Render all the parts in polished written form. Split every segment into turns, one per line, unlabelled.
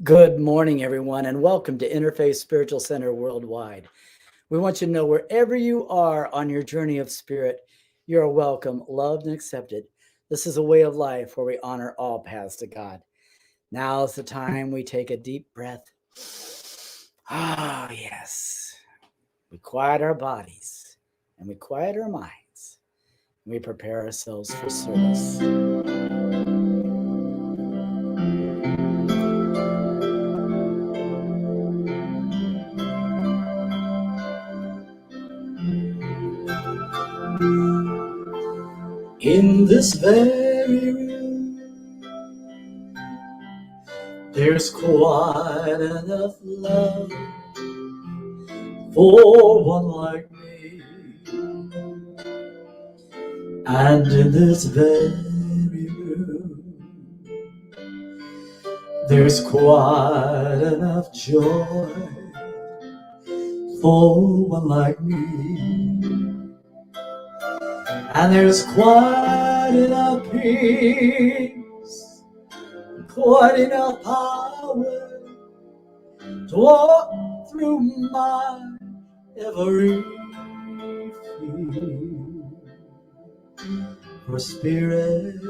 Good morning, everyone, and welcome to Interfaith Spiritual Center Worldwide. We want you to know wherever you are on your journey of spirit, you are welcome, loved, and accepted. This is a way of life where we honor all paths to God. Now is the time we take a deep breath. Ah, yes. We quiet our bodies and we quiet our minds. And we prepare ourselves for service. In this very room, there's quite enough love for one like me. And in this very room, there's quite enough joy for one like me. And there's quite enough peace, quite enough power to walk through my every fear. For spirit,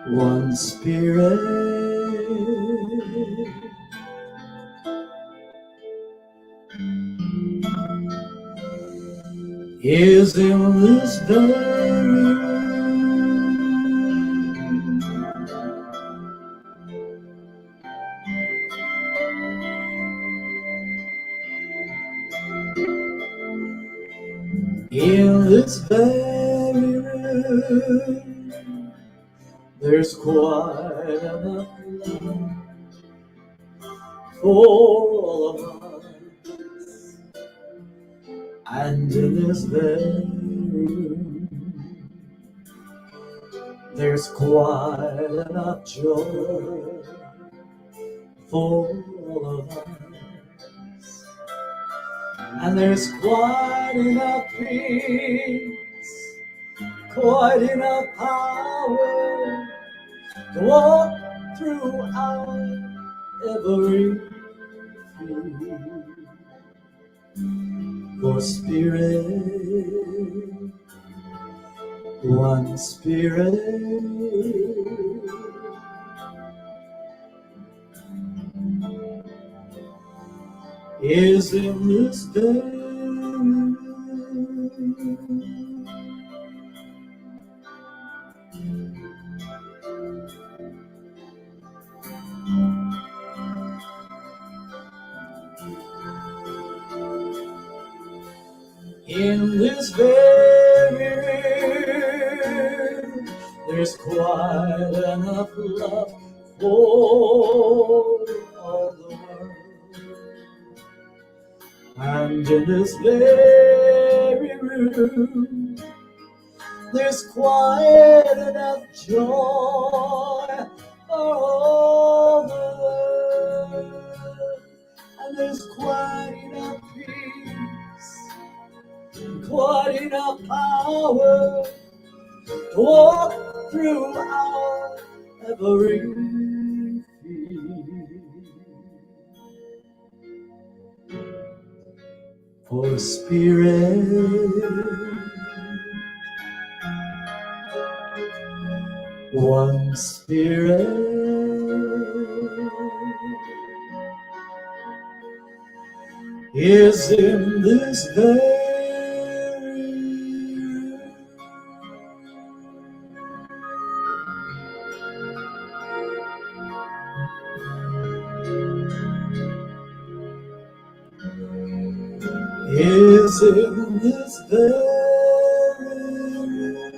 one spirit, is in this very room. In this very room, there's quite enough love for all of us. And in this very room, there's quite enough joy for all of us. And there's quite enough peace, quite enough power to walk through our every fear. For spirit, one spirit, is in this very room. In this very room, there's quite enough love for all the world. And in this very room, there's quite enough joy for all the world. And there's quite enough peace, quite enough power to walk through our every fear. For spirit, one spirit, is in this very room. Is in this very room.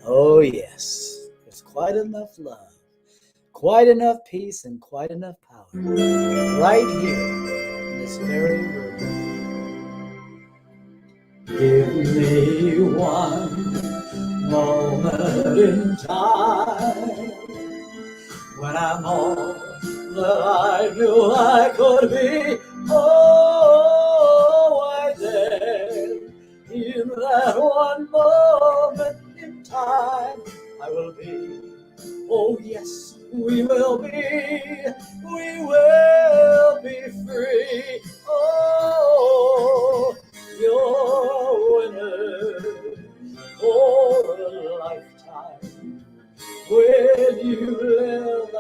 Oh yes, there's quite enough love, quite enough peace, and quite enough power right here in this very room. Give me one moment in time when I'm all that I knew I could be. Oh, I dare that one moment in time I will be. Oh yes, we will be free. Oh, you're winners for a lifetime. When you live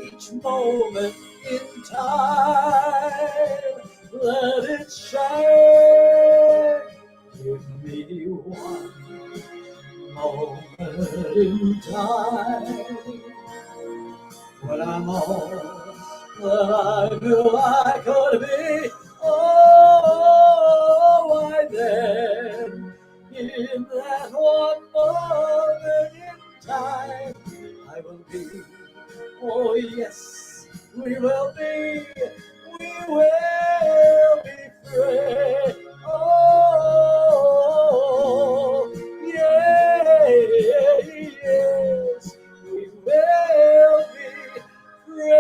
each moment in time, let it shine. Give me one moment in time when I'm all that I knew I could be. Oh, why then, in that one moment in time, I will be. Oh yes, we will be free. Oh, yes, we will be free.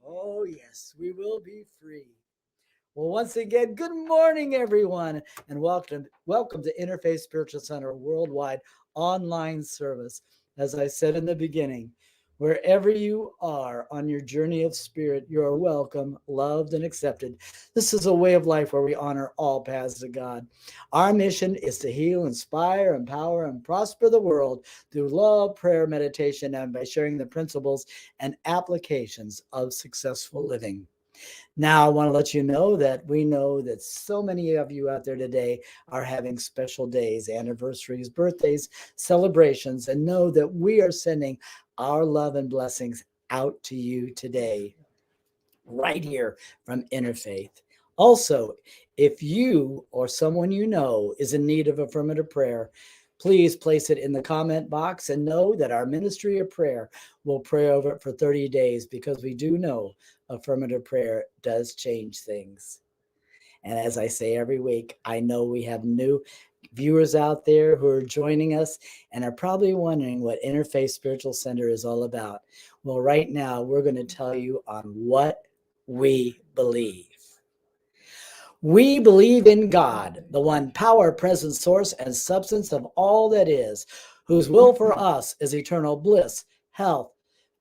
Oh, yes, we will be free. Well, once again, good morning, everyone, and welcome to Interfaith Spiritual Center Worldwide online service. As I said in the beginning, wherever you are on your journey of spirit, you are welcome, loved, and accepted. This is a way of life where we honor all paths to God. Our mission is to heal, inspire, empower, and prosper the world through love, prayer, meditation, and by sharing the principles and applications of successful living. Now, I want to let you know that we know that so many of you out there today are having special days, anniversaries, birthdays, celebrations, and know that we are sending our love and blessings out to you today, right here from Interfaith. Also, if you or someone you know is in need of affirmative prayer, please place it in the comment box and know that our ministry of prayer will pray over it for 30 days because we do know affirmative prayer does change things. And as I say every week, I know we have new viewers out there who are joining us and are probably wondering what Interfaith Spiritual Center is all about. Well, right now, we're going to tell you on what we believe. We believe in God, the one power, presence, source, and substance of all that is, whose will for us is eternal bliss, health,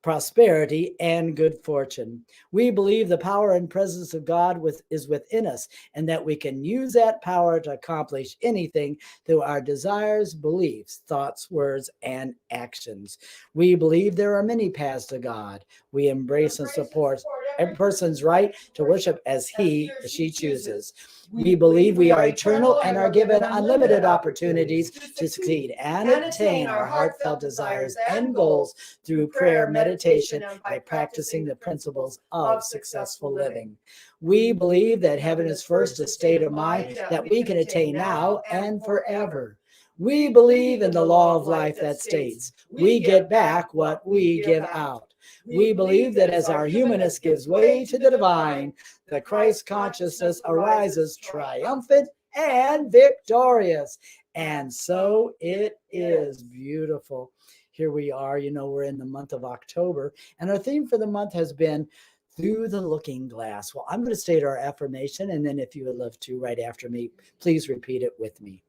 prosperity, and good fortune. We believe the power and presence of God is within us, and that we can use that power to accomplish anything through our desires, beliefs, thoughts, words, and actions. We believe there are many paths to God. We embrace and support every person's right to worship as he or she chooses. We believe we are eternal and are given unlimited opportunities to succeed and attain our heartfelt desires and goals through prayer, meditation, by practicing the principles of successful living. We believe that heaven is first a state of mind that we can attain now and forever. We believe in the law of life that states we get back what we give out. We believe that as our humanness gives way to the divine, the Christ consciousness arises triumphant and victorious. And so it is beautiful. Here we are, we're in the month of October, and our theme for the month has been through the looking glass. Well, I'm going to state our affirmation, and then if you would love to, right after me, please repeat it with me.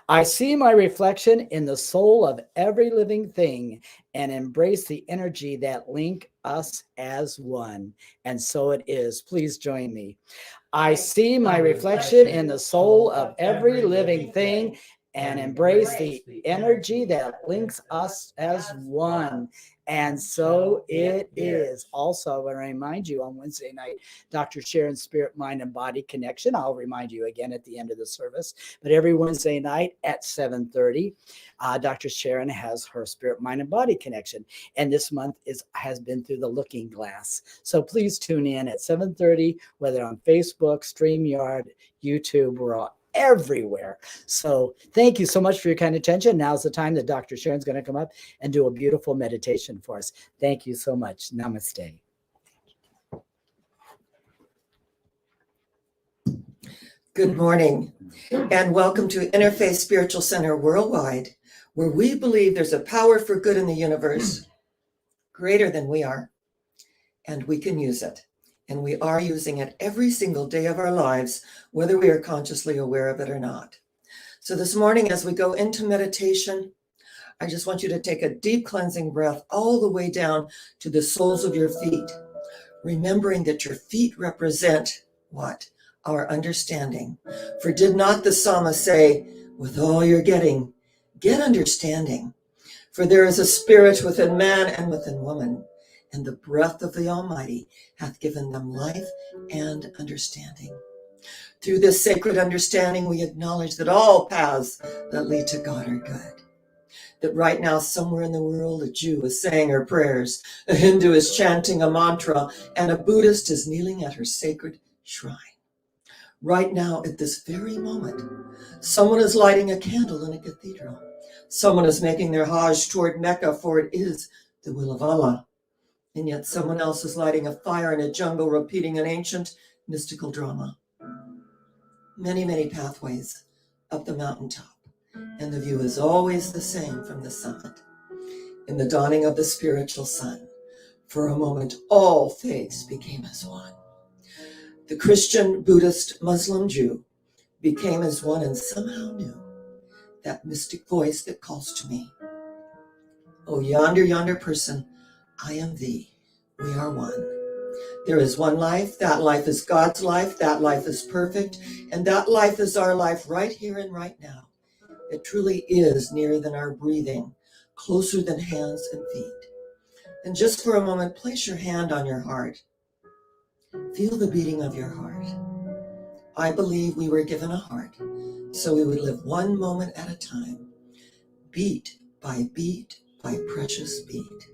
I see my reflection in the soul of every living thing and embrace the energy that link us as one. And so it is. Please join me. I see my reflection in the soul of every living thing and embrace the energy that links us as one. And so it is. Also, I want to remind you on Wednesday night, Dr. Sharon's Spirit, Mind, and Body Connection. I'll remind you again at the end of the service. But every Wednesday night at 7:30, Dr. Sharon has her Spirit, Mind, and Body Connection. And this month has been through the looking glass. So please tune in at 7:30, whether on Facebook, StreamYard, YouTube, we're all everywhere. So thank you so much for your kind attention. Now's the time that Dr. Sharon's going to come up and do a beautiful meditation for us. Thank you so much. Namaste.
Good morning, and welcome to Interfaith Spiritual Center Worldwide, where we believe there's a power for good in the universe greater than we are. and we can use it. And we are using it every single day of our lives, whether we are consciously aware of it or not. So this morning, as we go into meditation, I just want you to take a deep cleansing breath all the way down to the soles of your feet, remembering that your feet represent what? Our understanding. For did not the psalmist say, with all you're getting, get understanding. For there is a spirit within man and within woman, and the breath of the Almighty hath given them life and understanding. Through this sacred understanding, we acknowledge that all paths that lead to God are good. That right now, somewhere in the world, a Jew is saying her prayers, a Hindu is chanting a mantra, and a Buddhist is kneeling at her sacred shrine. Right now, at this very moment, someone is lighting a candle in a cathedral. Someone is making their Hajj toward Mecca, for it is the will of Allah. And yet someone else is lighting a fire in a jungle, repeating an ancient mystical drama. Many, many pathways up the mountaintop, and the view is always the same from the summit. In the dawning of the spiritual sun, for a moment, all faiths became as one. The Christian, Buddhist, Muslim, Jew became as one and somehow knew that mystic voice that calls to me. Oh, yonder person, I am thee. We are one. There is one life. That life is God's life. That life is perfect. And that life is our life right here and right now. It truly is nearer than our breathing, closer than hands and feet. And just for a moment, place your hand on your heart. Feel the beating of your heart. I believe we were given a heart, so we would live one moment at a time, beat by precious beat,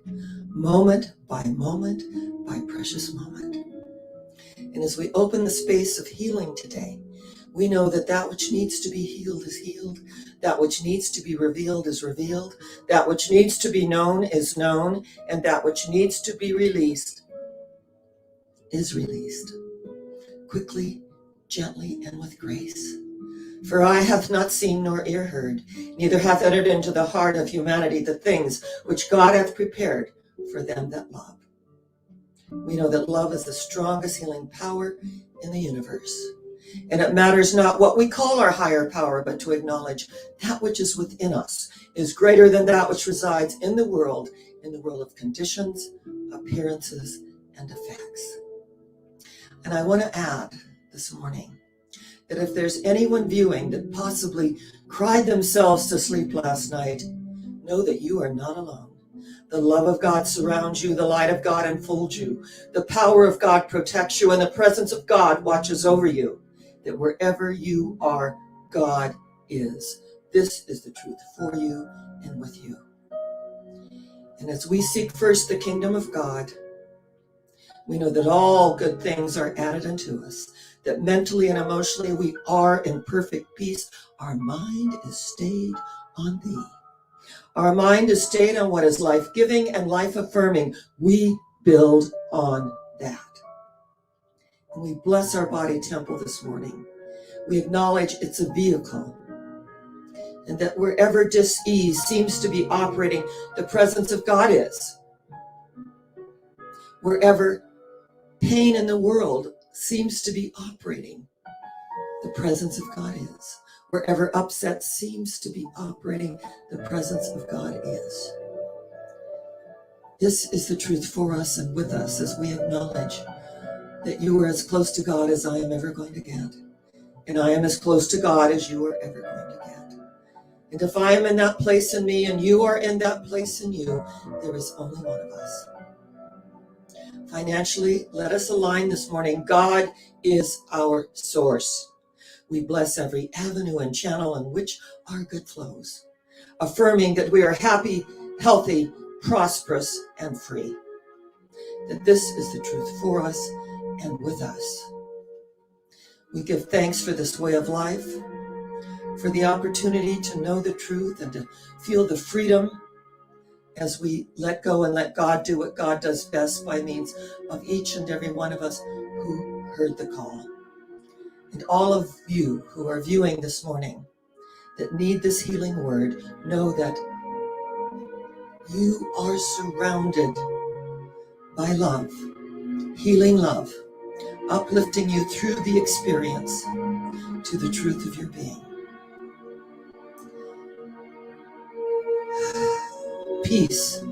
moment by precious moment. And as we open the space of healing today, we know that that which needs to be healed is healed, that which needs to be revealed is revealed, that which needs to be known is known, and that which needs to be released is released, quickly, gently, and with grace. For eye hath not seen nor ear heard, neither hath entered into the heart of humanity the things which God hath prepared for them that love. We know that love is the strongest healing power in the universe. And it matters not what we call our higher power, but to acknowledge that which is within us is greater than that which resides in the world of conditions, appearances, and effects. And I want to add this morning that if there's anyone viewing that possibly cried themselves to sleep last night, know that you are not alone. The love of God surrounds you, the light of God enfolds you, the power of God protects you, and the presence of God watches over you. That wherever you are, God is. This is the truth for you and with you. And as we seek first the kingdom of God, we know that all good things are added unto us, that mentally and emotionally we are in perfect peace. Our mind is stayed on thee. Our mind is stayed on what is life-giving and life-affirming. We build on that. And we bless our body temple this morning. We acknowledge it's a vehicle, and that wherever dis-ease seems to be operating, the presence of God is. Wherever pain in the world seems to be operating, the presence of God is. Wherever upset seems to be operating, the presence of God is. This is the truth for us and with us as we acknowledge that you are as close to God as I am ever going to get. And I am as close to God as you are ever going to get. And if I am in that place in me and you are in that place in you, there is only one of us. Financially, let us align this morning. God is our source. We bless every avenue and channel in which our good flows, affirming that we are happy, healthy, prosperous, and free. That this is the truth for us and with us. We give thanks for this way of life, for the opportunity to know the truth and to feel the freedom as we let go and let God do what God does best by means of each and every one of us who heard the call. And all of you who are viewing this morning that need this healing word, know that you are surrounded by love. healing love, uplifting you through the experience to the truth of your being. Peace,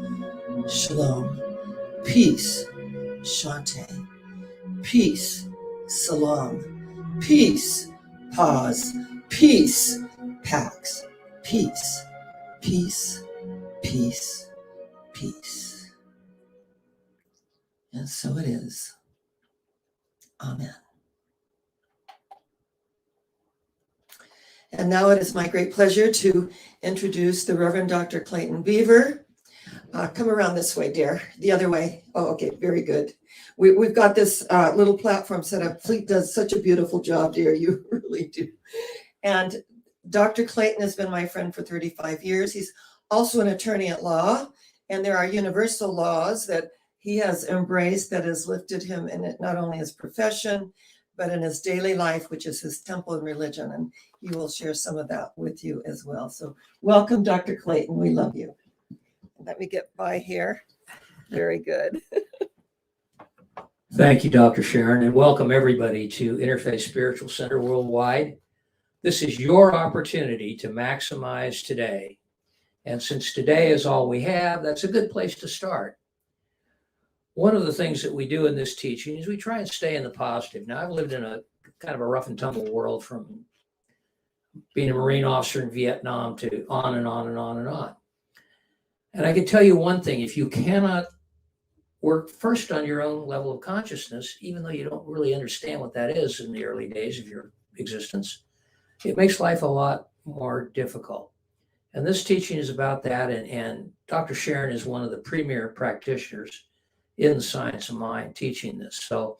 shalom. Peace, shante. Peace, salam. Peace, pause. Peace, pax. Peace, peace, peace, peace. And so it is. Amen. And now it is my great pleasure to introduce the Reverend Dr. Clayton Beaver. Come around this way, dear. The other way. Oh, okay. Very good. We've got this little platform set up. Fleet does such a beautiful job, dear. You really do. And Dr. Clayton has been my friend for 35 years. He's also an attorney at law. And there are universal laws that he has embraced that has lifted him in it, not only his profession, but in his daily life, which is his temple and religion. And he will share some of that with you as well. So welcome, Dr. Clayton. We love you. Let me get by here. Very good.
Thank you, Dr. Sharon, and welcome everybody to Interfaith Spiritual Center Worldwide. This is your opportunity to maximize today. And since today is all we have, that's a good place to start. One of the things that we do in this teaching is we try and stay in the positive. Now, I've lived in a kind of a rough and tumble world, from being a Marine officer in Vietnam to on and on and on and on. And I can tell you one thing: if you cannot work first on your own level of consciousness, even though you don't really understand what that is in the early days of your existence, it makes life a lot more difficult. And this teaching is about that. And Dr. Sharon is one of the premier practitioners in the science of mind teaching this. So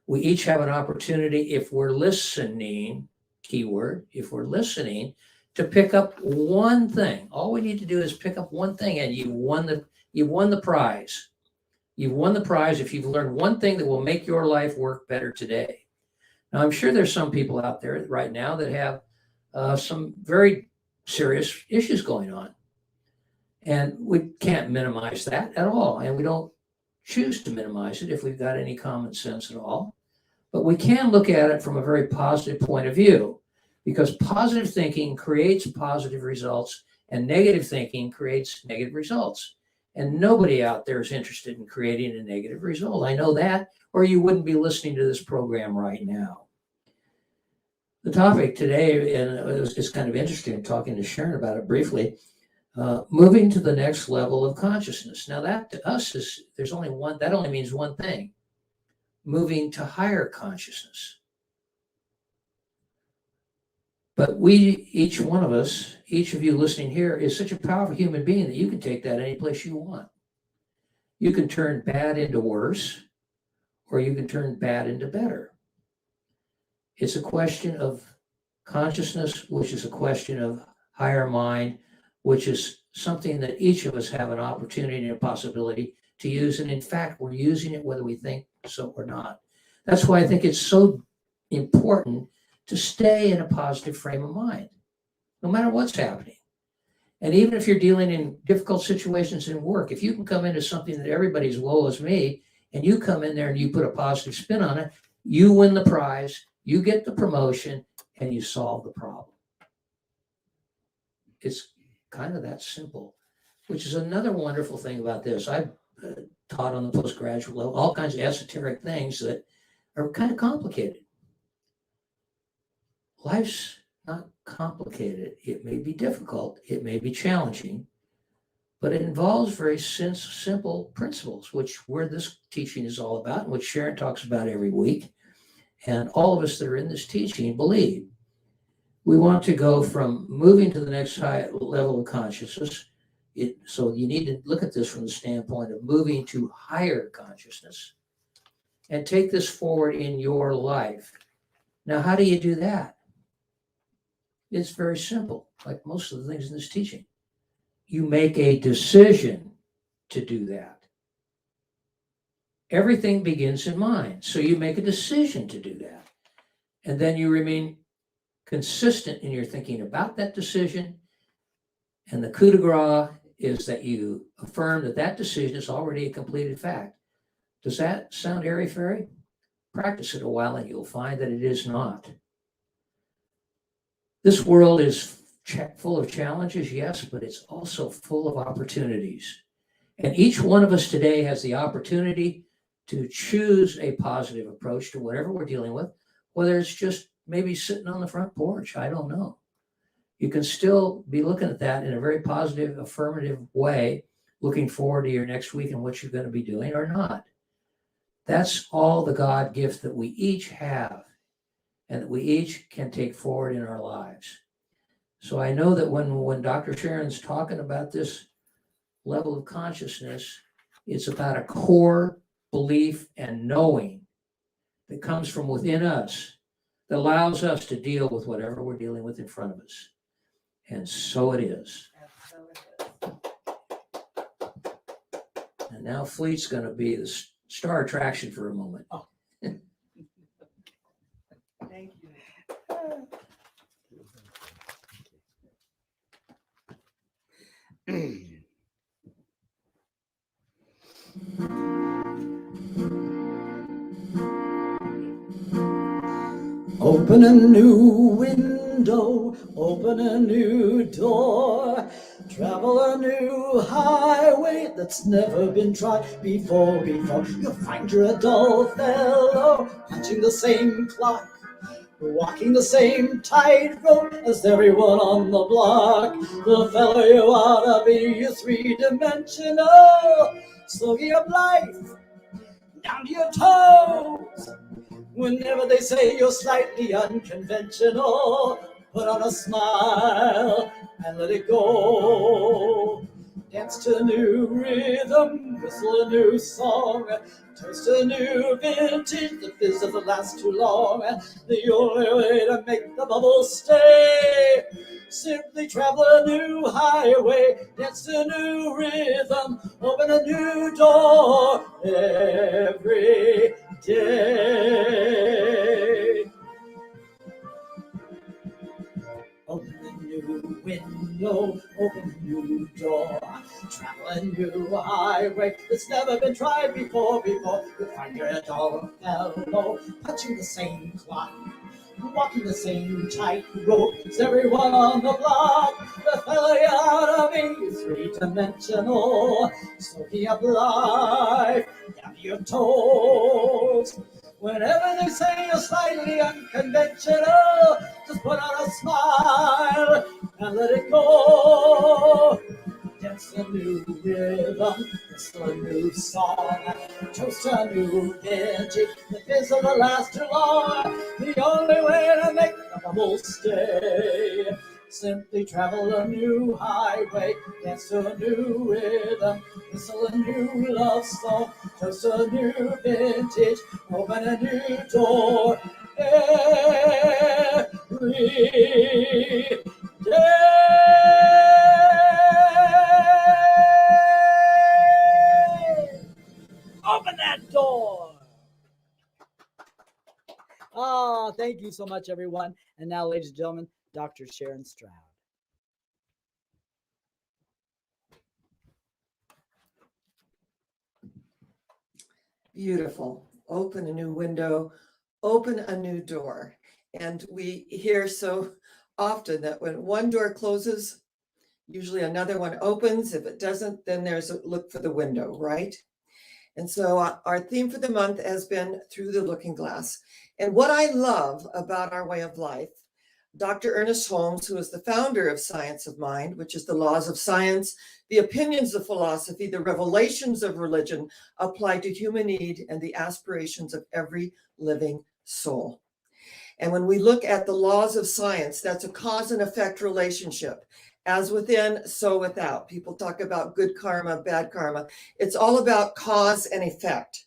we each have an opportunity, if we're listening, keyword, if we're listening, to pick up one thing. All we need to do is pick up one thing, and you've won the prize. You've won the prize if you've learned one thing that will make your life work better today. Now, I'm sure there's some people out there right now that have some very serious issues going on. And we can't minimize that at all. And we don't choose to minimize it if we've got any common sense at all. But we can look at it from a very positive point of view, because positive thinking creates positive results and negative thinking creates negative results. And nobody out there is interested in creating a negative result. I know that, or you wouldn't be listening to this program right now. The topic today, and it's kind of interesting talking to Sharon about it briefly, moving to the next level of consciousness. Now that to us is, that only means one thing: moving to higher consciousness. But we, each one of us, each of you listening here, is such a powerful human being that you can take that any place you want. You can turn bad into worse, or you can turn bad into better. It's a question of consciousness, which is a question of higher mind, which is something that each of us have an opportunity and a possibility to use. And in fact, we're using it whether we think so or not. That's why I think it's so important to stay in a positive frame of mind, no matter what's happening. And even if you're dealing in difficult situations in work, if you can come into something that everybody's woe is me, and you come in there and you put a positive spin on it, you win the prize, you get the promotion, and you solve the problem. It's kind of that simple, which is another wonderful thing about this. I've taught on the postgraduate level all kinds of esoteric things that are kind of complicated. Life's not complicated. It may be difficult, it may be challenging, but it involves very simple principles, which where this teaching is all about, and which Sharon talks about every week. And all of us that are in this teaching believe. We want to go from moving to the next high level of consciousness. So you need to look at this from the standpoint of moving to higher consciousness and take this forward in your life. Now, how do you do that? It's very simple, like most of the things in this teaching. You make a decision to do that. Everything begins in mind. So you make a decision to do that. And then you remain consistent in your thinking about that decision. And the coup de grace is that you affirm that that decision is already a completed fact. Does that sound airy-fairy? Practice it a while and you'll find that it is not. This world is full of challenges, yes, but it's also full of opportunities. And each one of us today has the opportunity to choose a positive approach to whatever we're dealing with, whether it's just maybe sitting on the front porch, I don't know. You can still be looking at that in a very positive, affirmative way, looking forward to your next week and what you're going to be doing or not. That's all the God gift that we each have and that we each can take forward in our lives. So I know that when Dr. Sharon's talking about this level of consciousness, it's about a core belief and knowing that comes from within us that allows us to deal with whatever we're dealing with in front of us. And so it is. And now Fleet's going to be the star attraction for a moment.
Oh.
Thank you.
Open a new window, open a new door, travel a new highway that's never been tried before. You'll find you're a dull fellow, punching the same clock, walking the same tightrope as everyone on the block. The fellow you ought to be is three-dimensional, slowing up life down to your toes. Whenever they say you're slightly unconventional, put on a smile and let it go. Dance to a new rhythm, whistle a new song, toast a new vintage, the fizz doesn't last too long. The only way to make the bubbles stay, simply travel a new highway, dance to a new rhythm, open a new door every day. Open a new window, open a new door, travel a new highway that's never been tried before. You'll find you're a dull fellow, punching the same clock, walking the same tightrope as everyone on the block. The fellow you ought to be is three-dimensional, soaking up life down to your toes. Whenever they say you're slightly unconventional, just put on a smile and let it go. Dance a new rhythm, whistle a new song, toast a new vintage, the fizz of the last too long. The only way to make the bubbles stay, simply travel a new highway, dance to a new rhythm, whistle a new love song, toast a new vintage, open a new door every day. Open that door. Oh, thank you so much, everyone. And now, ladies and gentlemen, Dr. Sharon Stroud.
Beautiful. Open a new window, open a new door. And we hear so often that when one door closes, usually another one opens. If it doesn't, then there's a look for the window, right? And so our theme for the month has been Through the Looking Glass. And what I love about our way of life, Dr. Ernest Holmes, who is the founder of Science of Mind, which is the laws of science, the opinions of philosophy, the revelations of religion applied to human need and the aspirations of every living soul. And when we look at the laws of science, that's a cause and effect relationship. As within, so without. People talk about good karma, bad karma. It's all about cause and effect.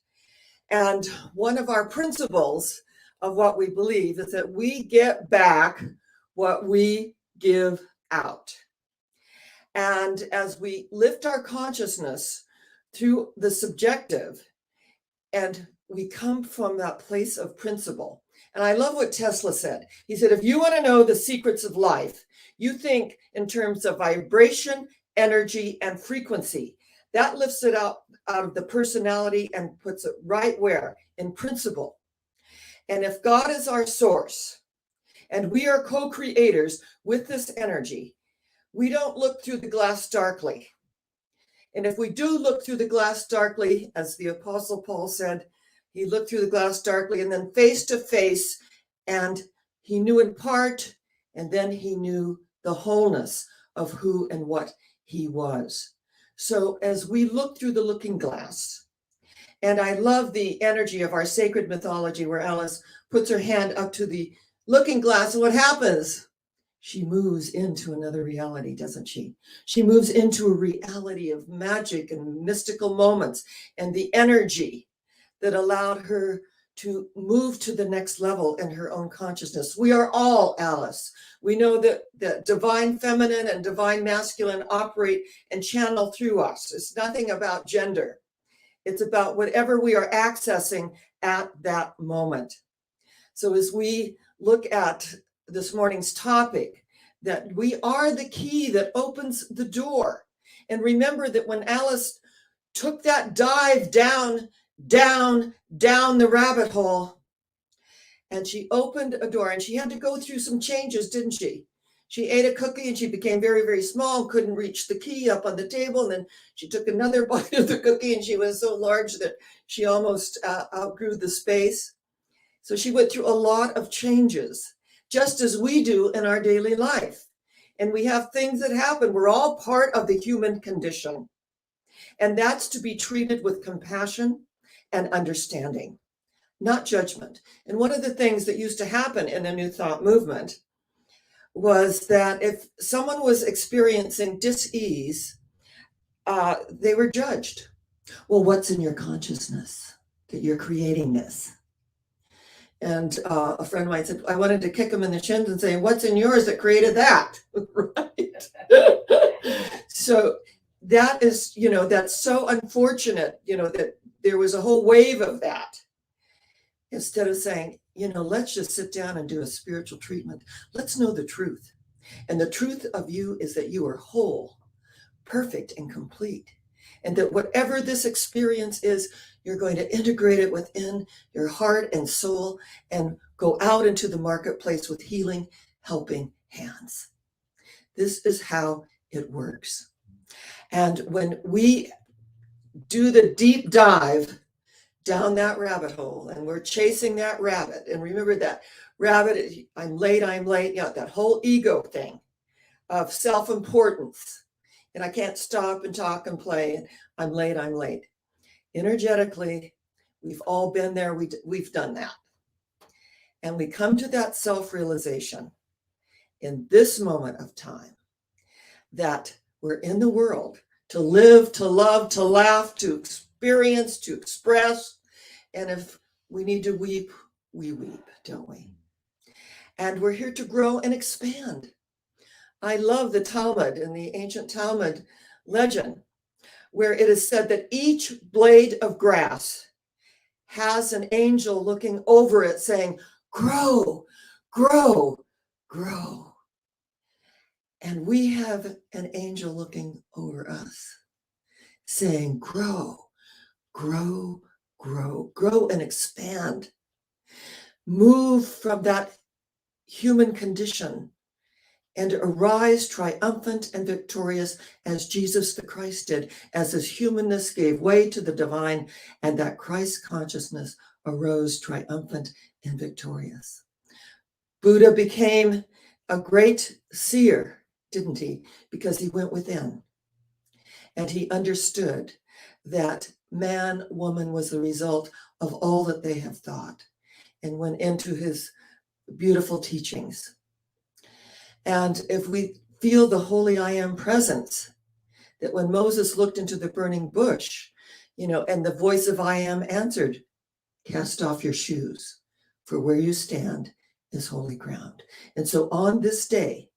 And one of our principles of what we believe is that we get back what we give out. And as we lift our consciousness through the subjective, and we come from that place of principle. And I love what Tesla said. He said, if you want to know the secrets of life, you think in terms of vibration, energy, and frequency. That lifts it up out of the personality and puts it right where? In principle. And if God is our source and we are co-creators with this energy, we don't look through the glass darkly. And if we do look through the glass darkly, as the Apostle Paul said, he looked through the glass darkly and then face to face, and he knew in part, and then he knew the wholeness of who and what he was. So as we look through the looking glass, and I love the energy of our sacred mythology where Alice puts her hand up to the looking glass, and what happens? She moves into another reality, doesn't she? She moves into a reality of magic and mystical moments and the energy that allowed her to move to the next level in her own consciousness. We are all Alice. We know that the divine feminine and divine masculine operate and channel through us. It's nothing about gender. It's about whatever we are accessing at that moment. So as we look at this morning's topic, that we are the key that opens the door. And remember that when Alice took that dive down the rabbit hole, and she opened a door, and she had to go through some changes, didn't she? She ate a cookie and she became very, very small, couldn't reach the key up on the table. And then she took another bite of the cookie and she was so large that she almost outgrew the space. So she went through a lot of changes, just as we do in our daily life. And we have things that happen. We're all part of the human condition. And that's to be treated with compassion and understanding, not judgment. And one of the things that used to happen in the New Thought movement was that if someone was experiencing dis-ease, they were judged. Well, what's in your consciousness that you're creating this? And a friend of mine said, I wanted to kick him in the shins and say, what's in yours that created that? Right? So that is, that's so unfortunate, that there was a whole wave of that. Instead of saying, let's just sit down and do a spiritual treatment. Let's know the truth. And the truth of you is that you are whole, perfect, and complete. And that whatever this experience is, you're going to integrate it within your heart and soul and go out into the marketplace with healing, helping hands. This is how it works. And when we do the deep dive down that rabbit hole and we're chasing that rabbit, and remember that rabbit, I'm late, that whole ego thing of self-importance. And I can't stop and talk and play. And I'm late. Energetically, we've all been there. We've done that. And we come to that self-realization in this moment of time that we're in the world to live, to love, to laugh, to experience, to express. And if we need to weep, we weep, don't we? And we're here to grow and expand. I love the Talmud and the ancient Talmud legend, where it is said that each blade of grass has an angel looking over it saying, grow, grow, grow. And we have an angel looking over us saying, grow, grow, grow, grow and expand. Move from that human condition and arise triumphant and victorious as Jesus the Christ did, as his humanness gave way to the divine, and that Christ consciousness arose triumphant and victorious. Buddha became a great seer, didn't he? Because he went within and he understood that man, woman was the result of all that they have thought, and went into his beautiful teachings. And if we feel the holy I am presence, that when Moses looked into the burning bush, and the voice of I am answered, cast off your shoes, for where you stand is holy ground. And so on this day,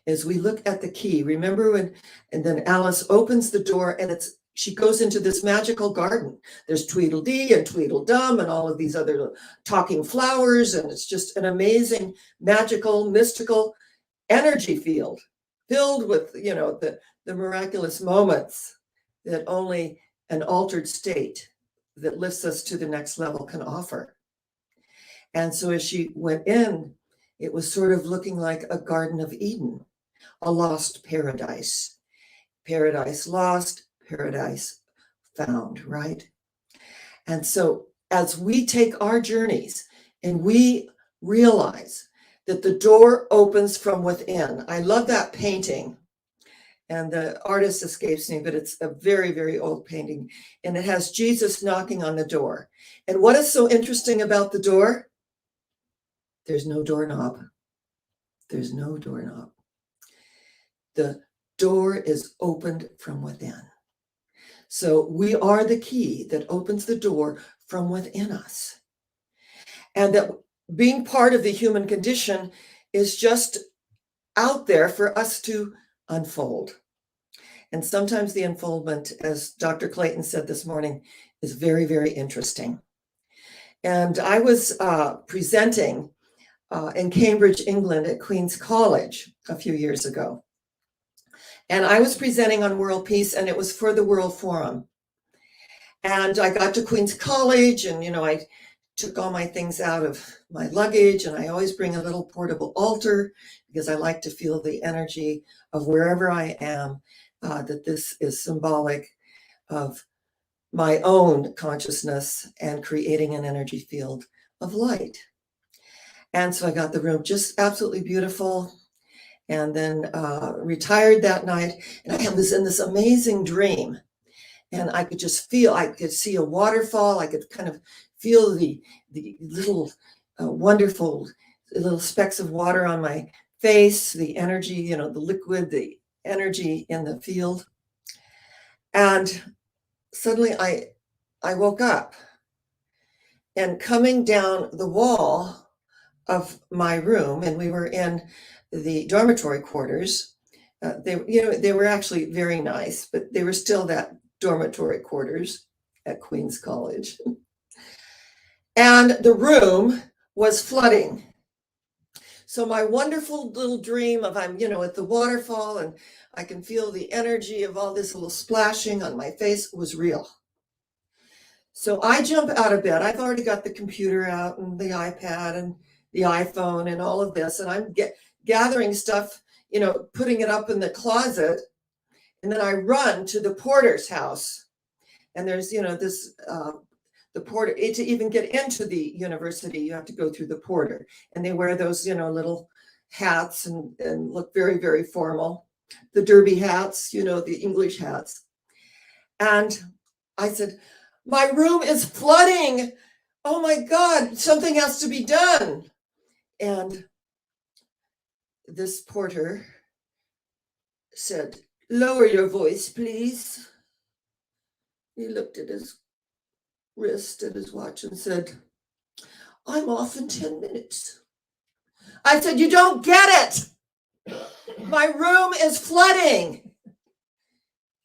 as we look at the key, remember and then Alice opens the door and she goes into this magical garden. There's Tweedledee and Tweedledum and all of these other talking flowers. And it's just an amazing, magical, mystical energy field filled with, the miraculous moments that only an altered state that lifts us to the next level can offer. And so as she went in, it was sort of looking like a Garden of Eden, a lost paradise. Paradise lost, paradise found, right? And so as we take our journeys and we realize that the door opens from within. I love that painting. And the artist escapes me, but it's a very, very old painting. And it has Jesus knocking on the door. And what is so interesting about the door? There's no doorknob. There's no doorknob. The door is opened from within. So we are the key that opens the door from within us. And that being part of the human condition is just out there for us to unfold. And sometimes the unfoldment, as Dr. Clayton said this morning, is very, very interesting. And I was presenting in Cambridge, England at Queen's College a few years ago. And I was presenting on world peace, and it was for the World Forum. And I got to Queen's College, and, I took all my things out of my luggage, and I always bring a little portable altar because I like to feel the energy of wherever I am, that this is symbolic of my own consciousness and creating an energy field of light. And so I got the room just absolutely beautiful, and then retired that night. And I was in this amazing dream, and I could just feel, I could see a waterfall. I could kind of feel the little wonderful little specks of water on my face, the energy, the liquid, the energy in the field. And suddenly I woke up, and coming down the wall of my room, and we were in the dormitory quarters. They were actually very nice, but they were still that dormitory quarters at Queen's College. And the room was flooding. So my wonderful little dream of I'm, at the waterfall, and I can feel the energy of all this little splashing on my face was real. So I jump out of bed. I've already got the computer out and the iPad and the iPhone and all of this, and I'm gathering stuff, putting it up in the closet. And then I run to the porter's house. And there's, this, the porter, to even get into the university, you have to go through the porter. And they wear those, little hats and look very, very formal. The derby hats, the English hats. And I said, my room is flooding. Oh my God, something has to be done. And this porter said, lower your voice, please. He looked at his wrist and his watch and said, I'm off in 10 minutes. I said, you don't get it. My room is flooding.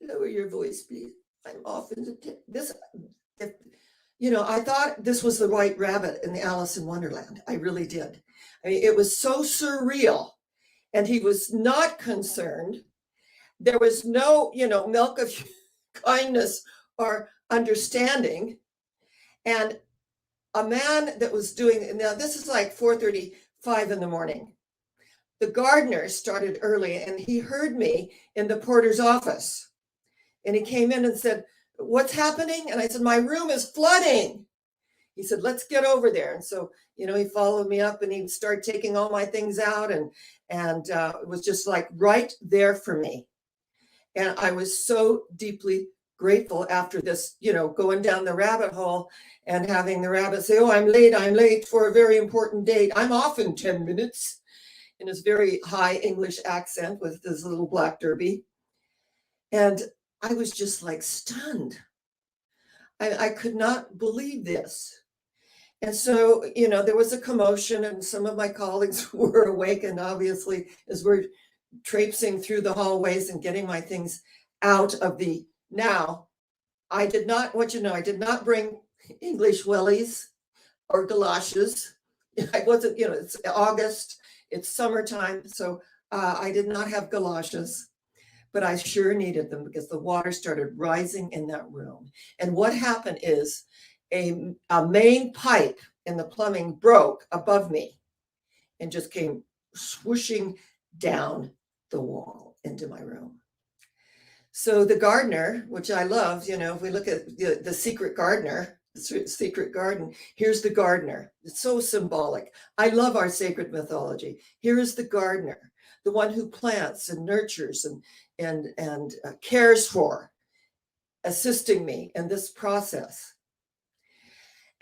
Lower your voice, please. I'm off in this. I thought this was the White Rabbit in the Alice in Wonderland. I really did. I mean, it was so surreal. And he was not concerned. There was no, milk of kindness or understanding. And a man that was doing, now this is like 4:35 in the morning. The gardener started early, and he heard me in the porter's office. And he came in and said, what's happening? And I said, my room is flooding. He said, let's get over there. And so, he followed me up, and he started taking all my things out, and it was just like right there for me. And I was so deeply grateful after this, going down the rabbit hole and having the rabbit say, oh, I'm late for a very important date. I'm off in 10 minutes in his very high English accent with his little black derby. And I was just like stunned. I could not believe this. And so, there was a commotion, and some of my colleagues were awakened, obviously, as we're traipsing through the hallways and getting my things out of the, now, I did not bring English wellies or galoshes. I wasn't, it's August, it's summertime, so I did not have galoshes. but I sure needed them because the water started rising in that room. And what happened is a main pipe in the plumbing broke above me and just came swooshing down the wall into my room. So the gardener, which I love, if we look at the secret gardener, the secret garden, here's the gardener. It's so symbolic. I love our sacred mythology. Here is the gardener, the one who plants and nurtures and cares for, assisting me in this process.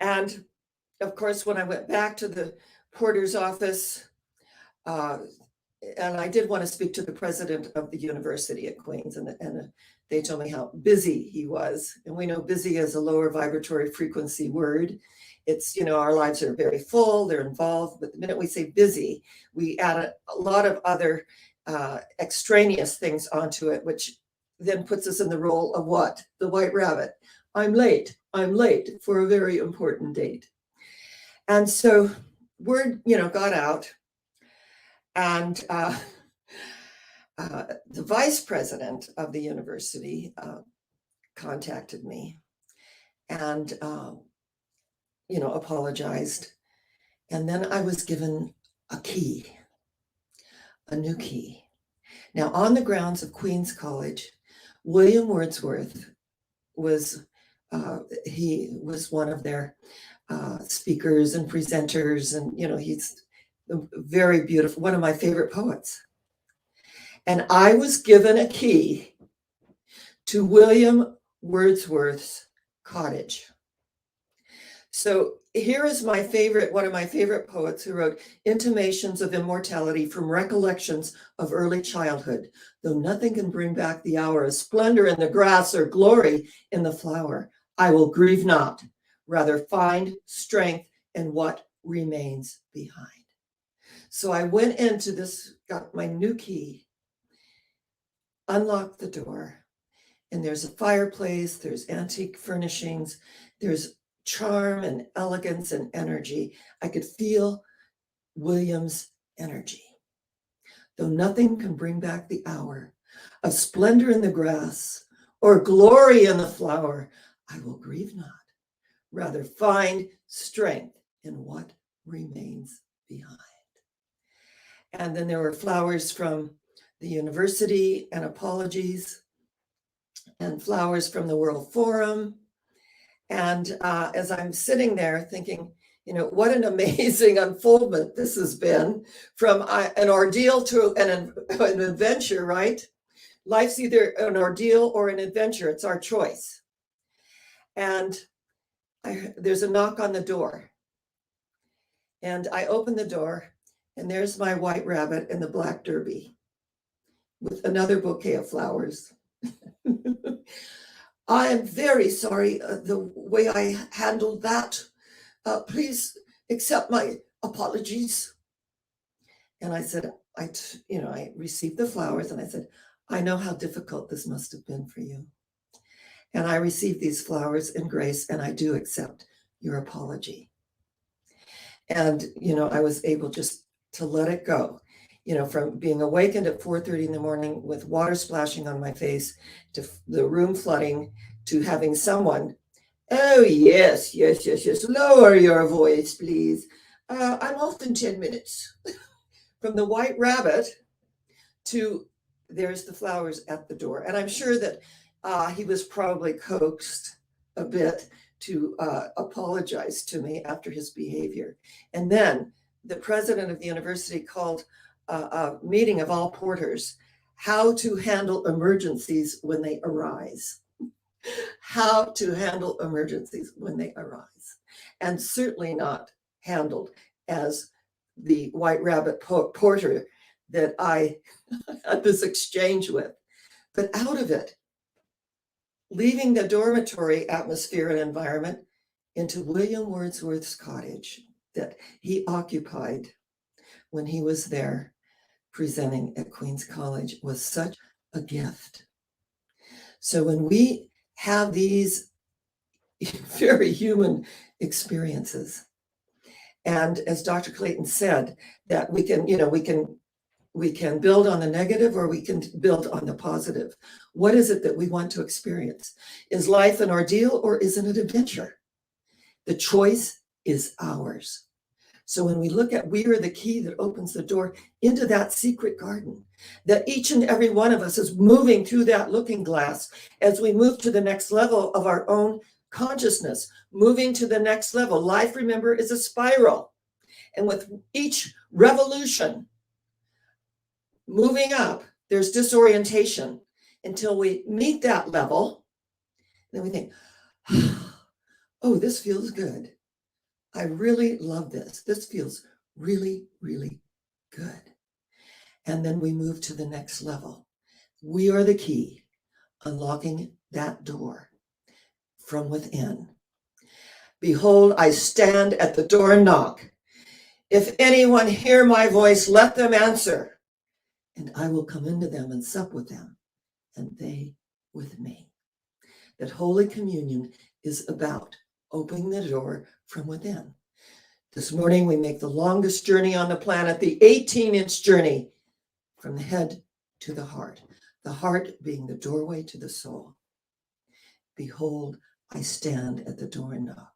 And of course, when I went back to the porter's office, and I did want to speak to the president of the University at Queens, and they told me how busy he was. And we know busy is a lower vibratory frequency word. It's, our lives are very full, they're involved, but the minute we say busy, we add a lot of other extraneous things onto it, which then puts us in the role of what? The white rabbit. I'm late for a very important date. And so word, got out. And the vice president of the university contacted me and, apologized. And then I was given a new key. Now, on the grounds of Queens College, William Wordsworth was, he was one of their speakers and presenters. And, he's very beautiful, one of my favorite poets. And I was given a key to William Wordsworth's cottage. So here is one of my favorite poets who wrote intimations of immortality from recollections of early childhood. Though nothing can bring back the hour of splendor in the grass or glory in the flower, I will grieve not, rather find strength in what remains behind. So I went into this, got my new key, unlocked the door, and there's a fireplace, there's antique furnishings, there's charm and elegance and energy. I could feel William's energy. Though nothing can bring back the hour of splendor in the grass or glory in the flower, I will grieve not, rather find strength in what remains behind. And then there were flowers from the university and apologies, and flowers from the World Forum. And as I'm sitting there thinking, what an amazing unfoldment this has been, from an ordeal to an adventure, right? Life's either an ordeal or an adventure. It's our choice. And there's a knock on the door. And I open the door, and there's my white rabbit in the black derby with another bouquet of flowers. I am very sorry the way I handled that. Please accept my apologies. And I said, I received the flowers, and I said, I know how difficult this must have been for you. And I received these flowers in grace, and I do accept your apology. And, I was able just to let it go, from being awakened at 4:30 in the morning with water splashing on my face, to the room flooding, to having someone, oh, yes, lower your voice, please. I'm off in 10 minutes. From the white rabbit to there's the flowers at the door. And I'm sure that he was probably coaxed a bit to apologize to me after his behavior. And then the president of the university called a meeting of all porters, how to handle emergencies when they arise. How to handle emergencies when they arise. And certainly not handled as the white rabbit porter that I had this exchange with. But out of it, leaving the dormitory atmosphere and environment into William Wordsworth's cottage that he occupied when he was there presenting at Queens College was such a gift. So when we have these very human experiences, and as Dr. Clayton said, that we can We can build on the negative, or we can build on the positive. What is it that we want to experience? Is life an ordeal, or is it an adventure? The choice is ours. So when we look at, we are the key that opens the door into that secret garden, that each and every one of us is moving through that looking glass as we move to the next level of our own consciousness, moving to the next level. Life, remember, is a spiral. And with each revolution, moving up, there's disorientation until we meet that level. Then we think, oh, this feels good. I really love this. This feels really, really good. And then we move to the next level. We are the key, unlocking that door from within. Behold, I stand at the door and knock. If anyone hear my voice, let them answer. And I will come into them and sup with them, and they with me. That Holy Communion is about opening the door from within. This morning, we make the longest journey on the planet, the 18-inch journey from the head to the heart being the doorway to the soul. Behold, I stand at the door and knock.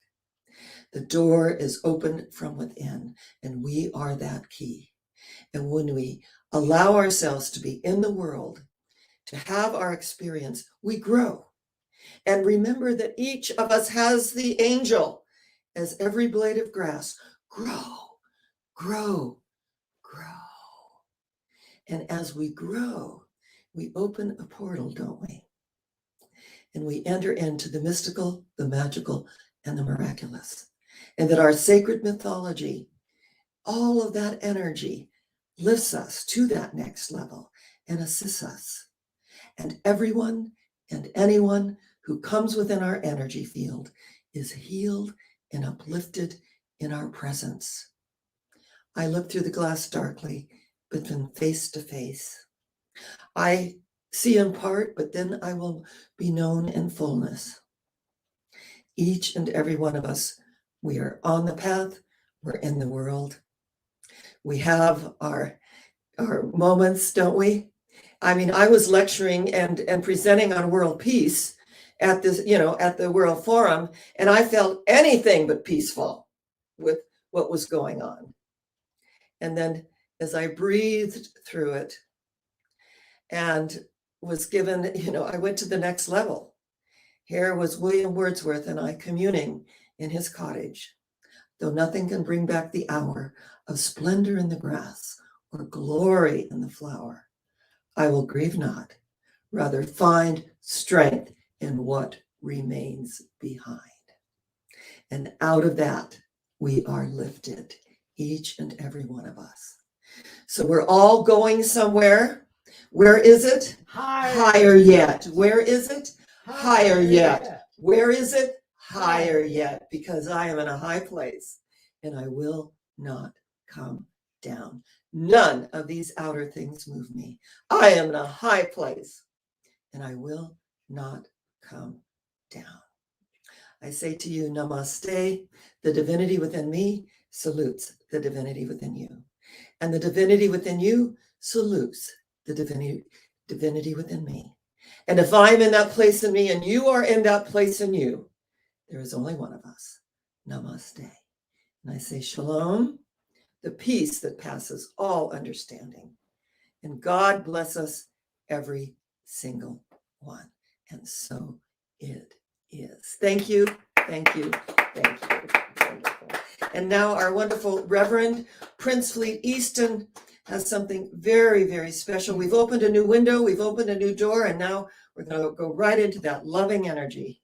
The door is open from within, and we are that key. And when we allow ourselves to be in the world, to have our experience, we grow. And remember that each of us has the angel, as every blade of grass, grow, grow, grow. And as we grow, we open a portal, don't we? And we enter into the mystical, the magical, and the miraculous. And that our sacred mythology, all of that energy, lifts us to that next level and assists us. And everyone and anyone who comes within our energy field is healed and uplifted in our presence. I look through the glass darkly, but then face to face. I see in part, but then I will be known in fullness. Each and every one of us, we are on the path, we're in the world. We have our moments, don't we? I mean, I was lecturing and presenting on world peace at this, at the World Forum, and I felt anything but peaceful with what was going on. And then as I breathed through it and was given, I went to the next level. Here was William Wordsworth and I communing in his cottage. Though nothing can bring back the hour of splendor in the grass or glory in the flower, I will grieve not, rather find strength in what remains behind. And out of that, we are lifted, each and every one of us. So we're all going somewhere. Where is it? Higher yet. Where is it? Higher yet. Where is it? Higher yet. Because I am in a high place and I will not come down. None of these outer things move me. I am in a high place and I will not come down. I say to you, namaste. The divinity within me salutes the divinity within you. And the divinity within you salutes the divinity within me. And if I'm in that place in me and you are in that place in you, there is only one of us. Namaste. And I say shalom, the peace that passes all understanding. And God bless us, every single one. And so it is. Thank you, thank you, thank you. Wonderful. And now our wonderful Reverend Prince Fleet Easton has something very, very special. We've opened a new window, we've opened a new door, and now we're going to go right into that loving energy.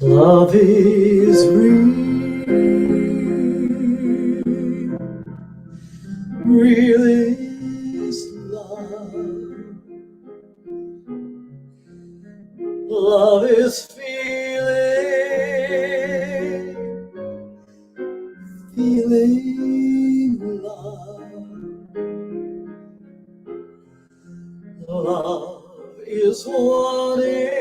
Love is real, real is love. Love is feeling, feeling love. Love is wanting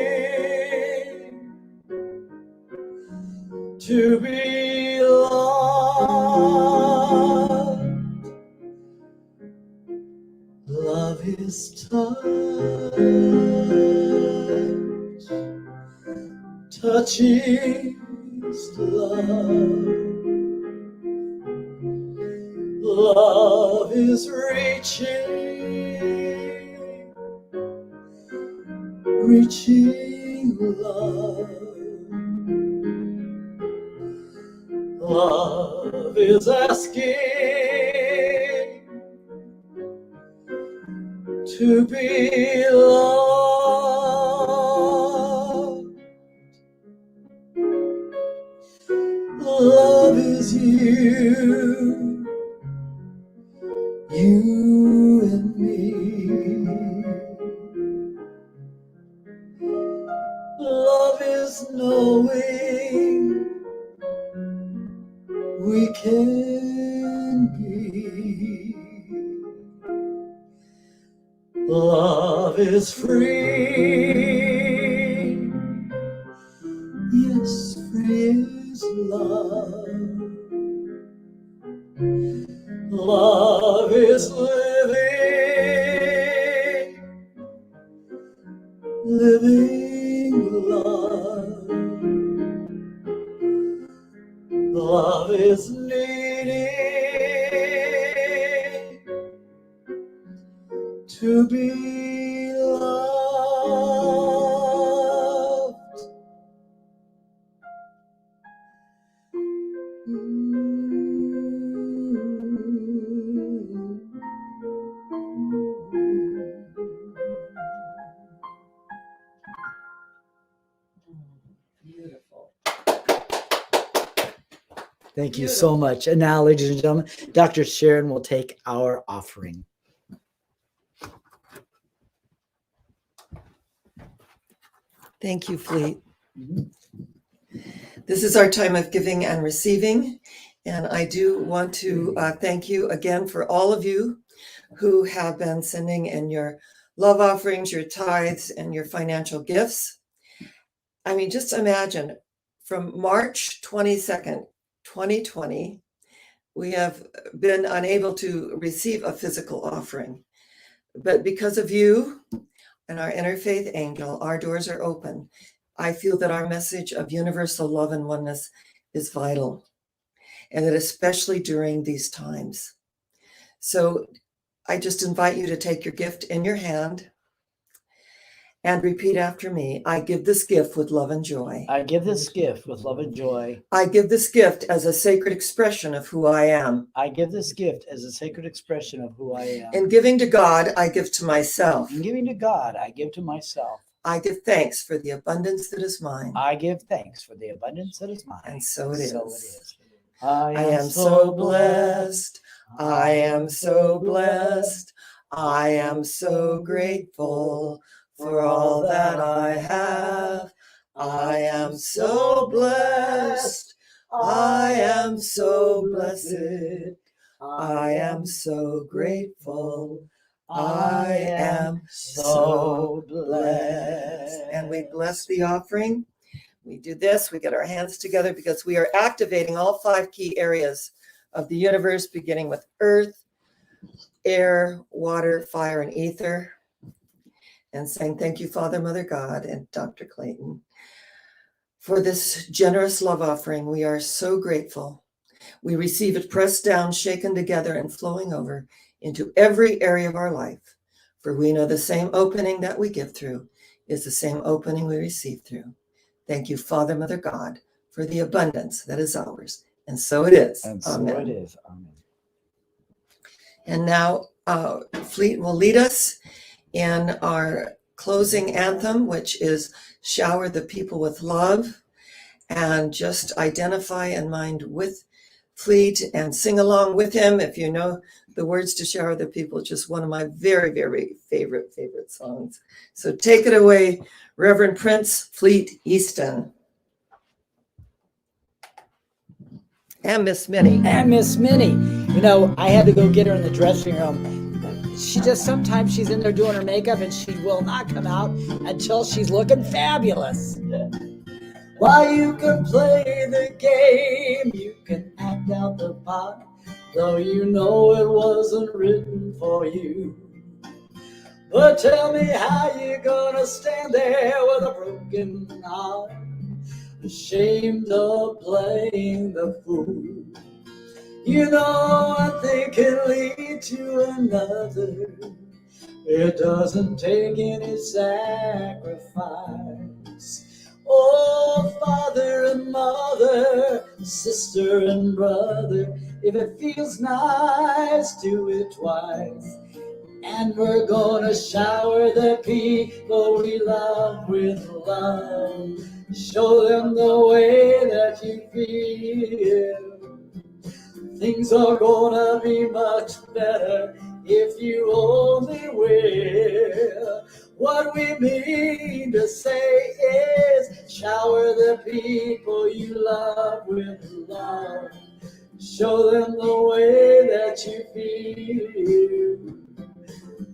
to be loved. Love is touch, touch is love. Love is reaching, reaching love. Love is asking to be loved. Love is you, you and me. Love is knowing we can be. Love is free. Yes, free is love. Love is living, living love. Love is needing to be loved.
Beautiful.
Thank you so much. And now, ladies and gentlemen, Dr. Sharon will take our offering.
Thank you, Fleet. This is our time of giving and receiving. And I do want to thank you again for all of you who have been sending in your love offerings, your tithes, and your financial gifts. I mean, just imagine from March 22nd, 2020, we have been unable to receive a physical offering. But because of you and our interfaith angel, our doors are open. I feel that our message of universal love and oneness is vital, and that especially during these times. So I just invite you to take your gift in your hand and repeat after me. I give this gift with love and joy.
I give this gift with love and joy.
I give this gift as a sacred expression of who I am.
I give this gift as a sacred expression of who I am.
In giving to God, I give to myself.
In giving to God, I give to myself.
I give thanks for the abundance that is mine.
I give thanks for the abundance that is mine.
And so it is.
So it is.
I am so blessed. I am so blessed. I am so grateful for all that I have. I am so blessed. I am so blessed. I am so grateful. I am so blessed. And we bless the offering. We do this, we get our hands together because we are activating all 5 key areas of the universe, beginning with earth, air, water, fire, and ether. And saying thank you, Father, Mother God, and Dr. Clayton, for this generous love offering. We are so grateful. We receive it pressed down, shaken together, and flowing over into every area of our life. For we know the same opening that we give through is the same opening we receive through. Thank you, Father, Mother God, for the abundance that is ours. And so it is.
And so
Amen.
it is. Amen.
And now Fleet will lead us in our closing anthem, which is Shower the People with Love. and just identify in mind with Fleet and sing along with him. If you know the words to Shower the People, just one of my very, very favorite songs. So take it away, Reverend Prince Fleet Easton. And Miss Minnie.
And Miss Minnie. You know, I had to go get her in the dressing room. Sometimes she's in there doing her makeup and she will not come out until she's looking fabulous. While you can play the game, you can act out the part, though you know it wasn't written for you. But tell me how you gonna stand there with a broken heart, ashamed of playing the fool. You know one thing can lead to another. It doesn't take any sacrifice. Oh, father and mother, sister and brother, if it feels nice, do it twice. And we're gonna shower the people we love with love. Show them the way that you feel. Things are gonna be much better if you only will. What we mean to say is shower the people you love with love. Show them the way that you feel.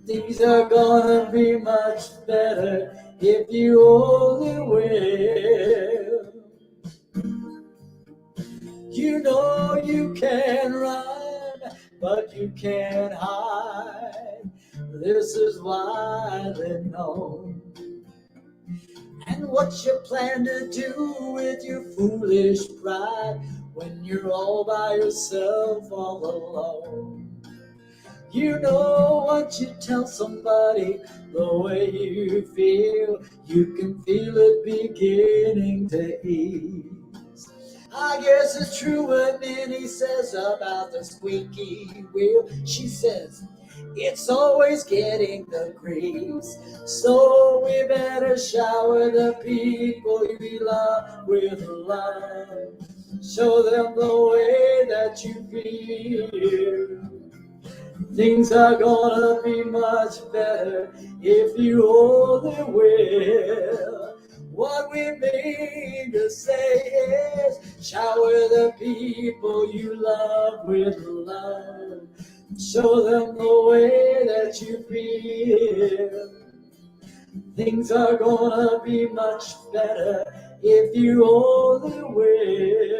Things are gonna be much better if you only will. You know you can run, but you can't hide. This is widely known. And what you plan to do with your foolish pride when you're all by yourself, all alone. You know once you tell somebody the way you feel, you can feel it beginning to ease. I guess it's true what Minnie says about the squeaky wheel. She says it's always getting the grease. So we better shower the people we love with love. Show them the way that you feel. Things are gonna be much better if you only will. What we mean to say is shower the people you love with love. Show them the way that you feel. Things are gonna be much better if you only will.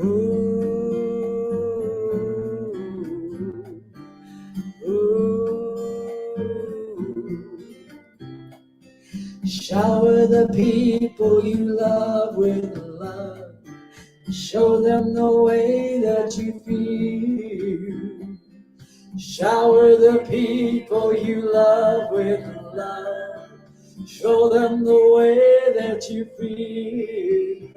Ooh. Shower the people you love with love. Show them the way that you feel. Shower the people you love with love. Show them the way that you feel.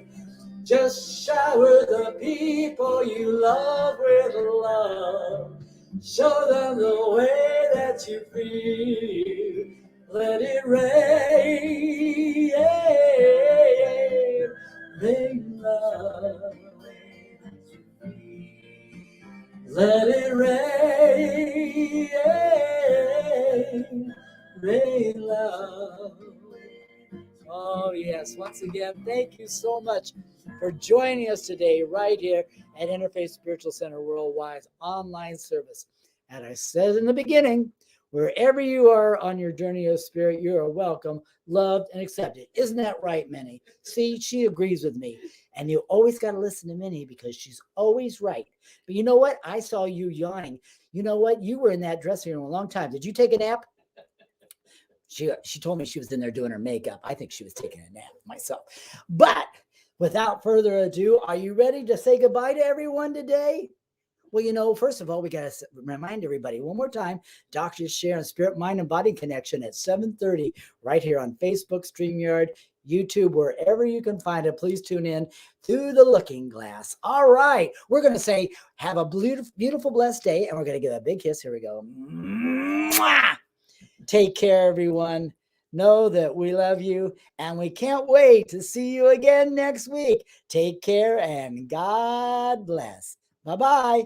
Just shower the people you love with love. Show them the way that you feel. Let it rain, rain love. Let it rain, rain love. Oh yes, once again, thank you so much for joining us today right here at Interfaith Spiritual Center Worldwide's online service. And I said in the beginning, wherever you are on your journey of spirit, you are welcome, loved, and accepted. Isn't that right, Minnie? See, she agrees with me. And you always got to listen to Minnie because she's always right. But you know what? I saw you yawning. You know what? You were in that dressing room a long time. Did you take a nap? She told me she was in there doing her makeup. I think she was taking a nap myself. But without further ado, are you ready to say goodbye to everyone today? Well, you know, first of all, we got to remind everybody one more time, Dr. Sharon Spirit, Mind, and Body Connection at 7:30 right here on Facebook, StreamYard, YouTube, wherever you can find it. Please tune in through the looking glass. All right. We're going to say, have a beautiful, blessed day. And we're going to give a big kiss. Here we go. Mwah! Take care, everyone. Know that we love you and we can't wait to see you again next week. Take care and God bless. Bye-bye.